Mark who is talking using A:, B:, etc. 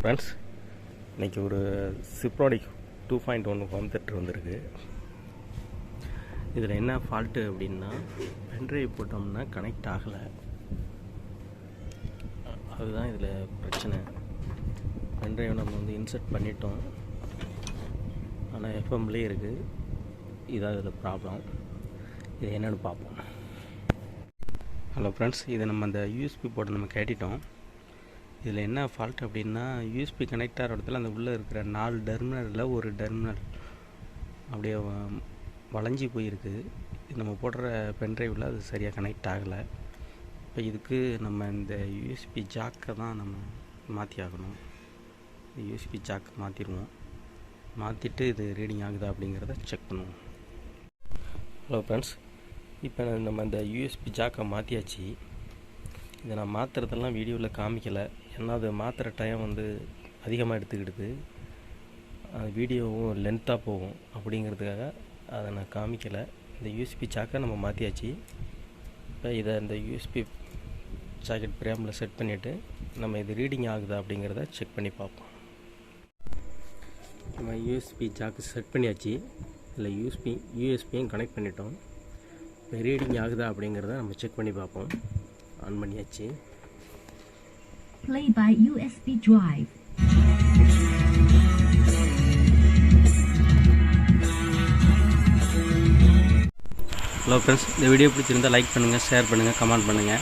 A: Friends, இன்றைக்கி ஒரு சிப்ரானிக் 2.1 home theatre வந்திருக்கு. இதில் என்ன ஃபால்ட்டு அப்படின்னா, பென்ட்ரைவ் போட்டோம்னா கனெக்ட் ஆகலை. அதுதான் இதில் பிரச்சனை. பென்ட்ரைவ் நம்ம இன்சர்ட் பண்ணிட்டோம், ஆனால் எஃப்எம்லேயே இருக்குது. இதான் இதில் ப்ராப்ளம். இது என்னென்னு பார்ப்போம். ஹலோ ஃப்ரெண்ட்ஸ், இதை நம்ம அந்த யூஎஸ்பி போர்ட்டை நம்ம கேட்டிட்டோம். இதில் என்ன ஃபால்ட் அப்படின்னா, யூஎஸ்பி கனெக்ட் ஆகிற இடத்துல அந்த உள்ளே இருக்கிற 4 டெர்மினலில் ஒரு டெர்மினல் அப்படியே வளைஞ்சி போயிருக்கு. இது நம்ம போடுற பென்ட்ரைவில் அது சரியாக கனெக்ட் ஆகலை. இப்போ இதுக்கு நம்ம இந்த யூஎஸ்பி ஜாக்கை தான் நம்ம மாற்றி ஆகணும். யூஎஸ்பி ஜாக்கை மாற்றிடுவோம். மாற்றிட்டு இது ரீடிங் ஆகுதா அப்படிங்கிறத செக் பண்ணுவோம். ஹலோ ஃப்ரெண்ட்ஸ், இப்போ நம்ம இந்த யூஎஸ்பி ஜாக்கை மாற்றியாச்சு. இதை நான் மாற்றுறதெல்லாம் வீடியோவில் காமிக்கலை, ஏன்னா அது மாற்றுற டைம் அதிகமாக எடுத்துக்கிடுது, வீடியோவும் லென்த்தாக போகும். அப்படிங்கிறதுக்காக அதை நான் காமிக்கலை. இந்த யூஎஸ்பி ஜாக்கை நம்ம மாற்றியாச்சு. இப்போ இதை இந்த யூஎஸ்பி ஜாக்கெட் பிரேமில் செட் பண்ணிவிட்டு நம்ம இது ரீடிங் ஆகுதா அப்படிங்கிறத செக் பண்ணி பார்ப்போம். நம்ம யூஎஸ்பி ஜாக்கு செட் பண்ணியாச்சு. இதில் யூஎஸ்பியும் கனெக்ட் பண்ணிட்டோம். இப்போ ரீடிங் ஆகுதா அப்படிங்கிறத நம்ம செக் பண்ணி பார்ப்போம். ஆன் பண்ணியாச்சு.
B: Play by USB drive.
A: Hello friends, இந்த வீடியோ பிடிச்சிருந்தால் லைக் பண்ணுங்கள், ஷேர் பண்ணுங்கள், கமெண்ட் பண்ணுங்கள்.